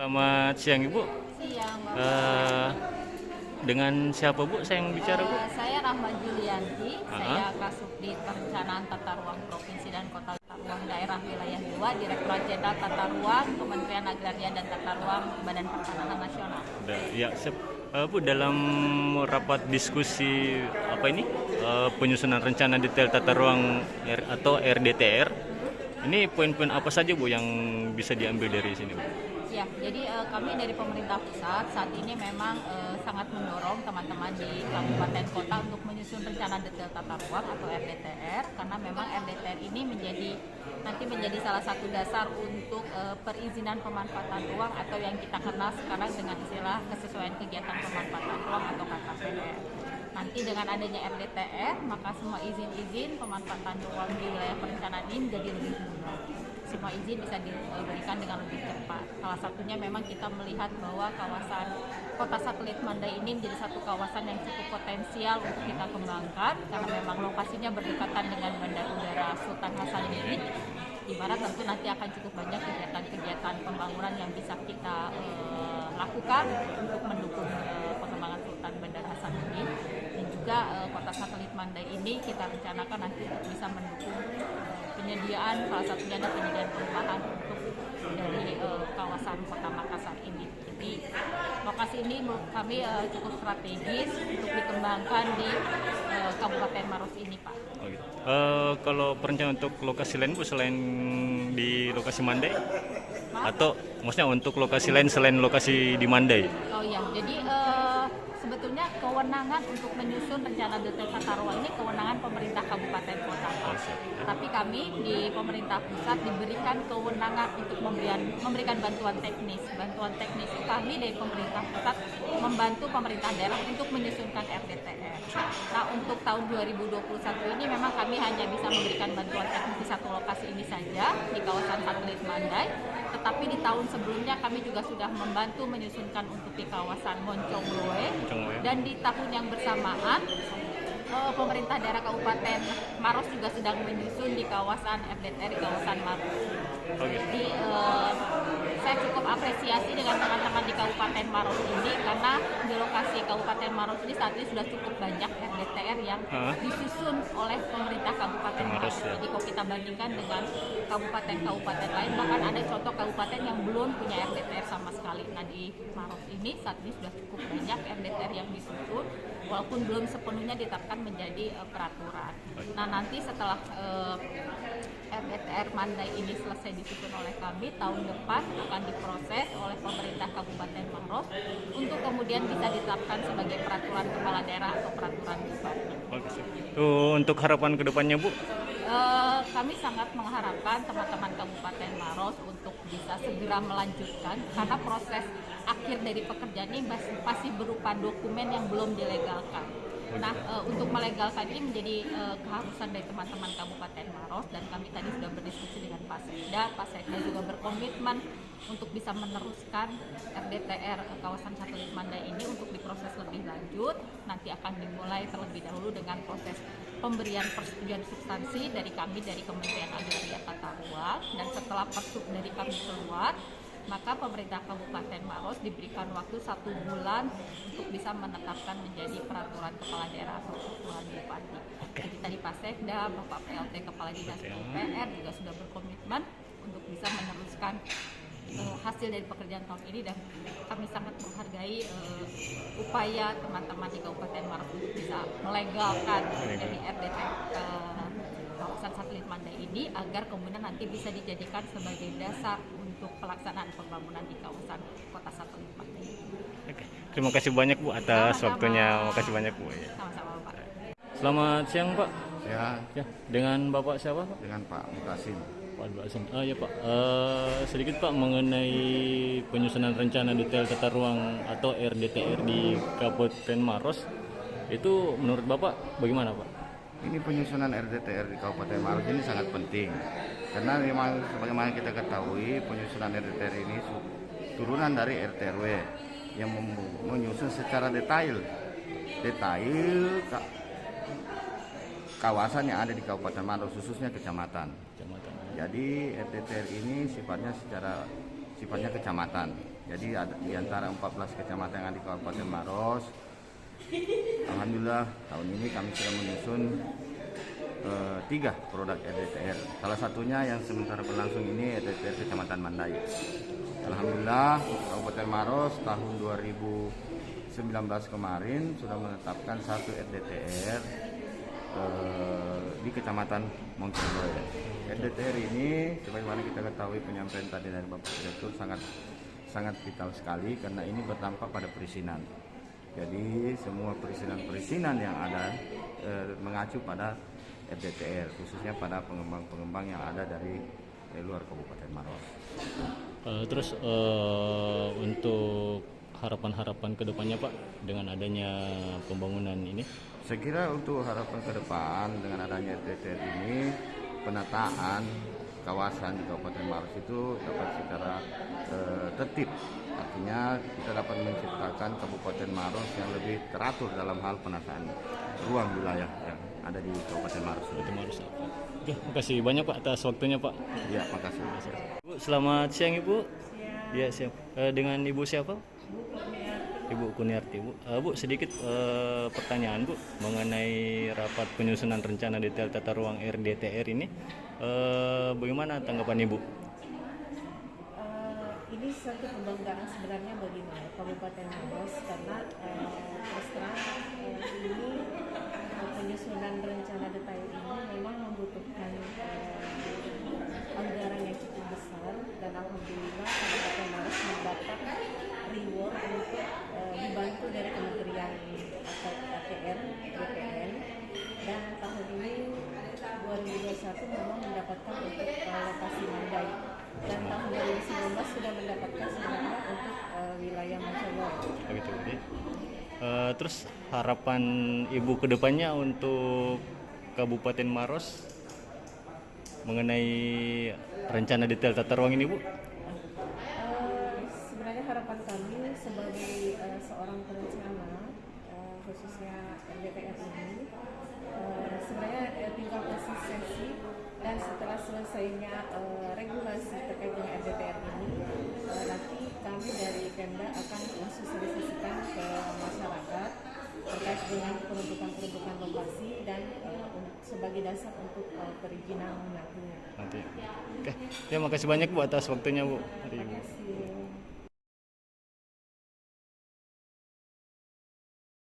Selamat siang Ibu. Siang, Bapak. Dengan siapa Bu saya yang bicara Bu? Saya Rahma Julianti, Ah, saya Kasubdit Perencanaan Tata Ruang Provinsi dan Kota Tata Ruang Daerah Wilayah 2, Direktorat Jenderal Tata Ruang, Kementerian Agraria dan Tata Ruang, Badan Pertanahan Nasional. Ya, Bu, dalam rapat diskusi apa ini penyusunan rencana detail tata ruang atau RDTR, ini poin-poin apa saja Bu yang bisa diambil dari sini Bu? Ya, jadi kami dari pemerintah pusat saat ini memang sangat mendorong teman-teman di kabupaten kota untuk menyusun rencana detail tata ruang atau RDTR, karena memang RDTR ini nanti menjadi salah satu dasar untuk perizinan pemanfaatan ruang atau yang kita kenal sekarang dengan istilah kesesuaian kegiatan pemanfaatan ruang atau KKPR. Nanti dengan adanya RDTR, maka semua izin-izin pemanfaatan ruang di wilayah perencanaan ini menjadi lebih mudah. Semua izin bisa diberikan dengan lebih cepat. Salah satunya memang kita melihat bahwa kawasan Kota Satelit Mandai ini menjadi satu kawasan yang cukup potensial untuk kita kembangkan karena memang lokasinya berdekatan dengan Bandar Udara Sultan Hasanuddin, di mana tentu nanti akan cukup banyak kegiatan-kegiatan pembangunan yang bisa kita lakukan untuk mendukung pengembangan Sultan Bandar Hasanuddin. Dan juga Kota Satelit Mandai ini kita rencanakan nanti untuk bisa mendukung penyediaan, salah satunya ada penyediaan perumahan untuk dari kawasan Kota Makassar ini. Jadi lokasi ini menurut kami cukup strategis untuk dikembangkan di Kabupaten Maros ini, Pak. Oh, gitu. Kalau perencanaan untuk lokasi lain Bu selain di lokasi Mandai, atau maksudnya untuk lokasi lain selain lokasi di Mandai? Oh iya, jadi sebetulnya kewenangan untuk menyusun rencana detail tata ruang ini kewenangan pemerintah kabupaten kota. Tapi kami di pemerintah pusat diberikan kewenangan untuk memberikan bantuan teknis. Bantuan teknis kami dari pemerintah pusat membantu pemerintah daerah untuk menyusunkan RDTR. Nah, untuk tahun 2021 ini memang kami hanya bisa memberikan bantuan teknis di satu lokasi ini saja, di kawasan Satelit Mandai. Tetapi di tahun sebelumnya kami juga sudah membantu menyusunkan untuk di kawasan Moncong Loe. Dan di tahun yang bersamaan pemerintah daerah Kabupaten Maros juga sedang menyusun di kawasan RDTR di kawasan Maros. Jadi saya cukup apresiasi dengan teman-teman di Kabupaten Maros ini karena di lokasi Kabupaten Maros ini saat ini sudah cukup banyak RDTR yang disusun oleh pemerintah Kabupaten Maros. Jadi kalau kita bandingkan dengan kabupaten-kabupaten lain, bahkan ada contoh kabupaten yang belum punya RDTR sama sekali. Nah, di Maros ini saat ini sudah cukup banyak RDTR yang disusun, walaupun belum sepenuhnya ditetapkan menjadi peraturan. Nah, nanti setelah RDTR Mandai ini selesai disusun oleh kami, tahun depan akan diproses oleh pemerintah Kabupaten Maros untuk kemudian bisa ditetapkan sebagai peraturan kepala daerah atau peraturan bupati. Untuk harapan kedepannya Bu? Kami sangat mengharapkan teman-teman Kabupaten Maros untuk bisa segera melanjutkan karena proses akhir dari pekerjaan ini masih berupa dokumen yang belum dilegalkan. Nah, untuk melegalkan ini menjadi keharusan dari teman-teman Kabupaten Maros, dan kami tadi sudah berdiskusi dengan Pak Sekda juga berkomitmen untuk bisa meneruskan RDTR kawasan Satelit Mandai ini untuk diproses lebih lanjut. Nanti akan dimulai terlebih dahulu dengan proses pemberian persetujuan substansi dari kami dari Kementerian Agraria Tata Ruang, dan setelah persub dari kami keluar, maka pemerintah Kabupaten Maros diberikan waktu 1 bulan untuk bisa menetapkan menjadi peraturan kepala daerah atau peraturan bupati. Jadi tadi Pak Sekda, Bapak PLT Kepala Dinas PUPR juga sudah berkomitmen untuk bisa meneruskan hasil dari pekerjaan tahun ini, dan kami sangat menghargai upaya teman-teman di Kabupaten Maros untuk bisa melegalkan dari RDTR kawasan Satelit Mandai ini agar kemudian nanti bisa dijadikan sebagai dasar untuk pelaksanaan pembangunan di kawasan Kota Satelit Mandai. Oke. Terima kasih banyak Bu atas waktunya. Terima kasih banyak Bu. Sama-sama Pak. Selamat siang Pak. Ya, Dengan Bapak siapa Pak? dengan Pak Mutasim. Pak Basim. Ya Pak. Sedikit Pak mengenai penyusunan rencana detail tata ruang atau RDTR di Kabupaten Maros. Itu menurut Bapak bagaimana Pak? Ini penyusunan RDTR di Kabupaten Maros ini sangat penting karena memang sebagaimana kita ketahui penyusunan RDTR ini turunan dari RT/RW yang menyusun secara detail kawasan yang ada di Kabupaten Maros, khususnya kecamatan. Jadi RDTR ini sifatnya kecamatan. Jadi ada di antara 14 kecamatan yang ada di Kabupaten Maros, alhamdulillah tahun ini kami sudah menyusun 3 produk RDTR. Salah satunya yang sementara berlangsung ini RDTR Kecamatan Mandai. Alhamdulillah Kabupaten Maros tahun 2019 kemarin sudah menetapkan 1 RDTR di Kecamatan Mongkoloe. RDTR ini sebagaimana kita ketahui penyampaian tadi dari Bapak Direktur sangat vital sekali karena ini berdampak pada perizinan. Jadi semua perizinan yang ada mengacu pada RDTR, khususnya pada pengembang-pengembang yang ada dari luar Kabupaten Maros. Terus untuk harapan-harapan kedepannya Pak dengan adanya pembangunan ini? Saya kira untuk harapan ke depan dengan adanya RDTR ini, penataan kawasan di Kabupaten Maros itu dapat secara tertib. Artinya kita dapat menciptakan Kabupaten Maros yang lebih teratur dalam hal penataan ruang wilayah yang ada di Kabupaten Maros. Oke, makasih banyak Pak atas waktunya Pak. Ya, makasih. Bu, selamat siang Ibu. Ya, siap. Dengan Ibu siapa? Ibu Kuniarti. Bu, sedikit pertanyaan Bu mengenai rapat penyusunan rencana detail tata ruang RDTR ini. Bagaimana tanggapan Ibu? Ini satu kebanggaan sebenarnya bagi Kabupaten Maros karena terus terang ini penyusunan rencana detail ini memang membutuhkan anggaran yang cukup besar dan alhamdulillah Kabupaten Maros mendapat reward untuk dibantu dari Kementerian ATR, BPN, dan tahun ini 2021 memang mendapatkan untuk lokasi Mandai dan tahun 2019 sudah mendapatkan sebenarnya untuk wilayah Mongkoloe. Begitu. Terus harapan Ibu kedepannya untuk Kabupaten Maros mengenai rencana detail tata ruang ini Bu? Sebenarnya harapan kami sebagai seorang perencana khususnya RDTR ini sebenarnya tinggal konsistensi dan setelah selesainya regulasi terkait dengan RDTR ini nanti kami dari Pemda akan mensosialisasikan ke masyarakat terkait dengan peruntukan lokasi dan sebagai dasar untuk perizinan nantinya. Nanti. Oke. Ya, makasih banyak Bu atas waktunya Bu. Terima kasih.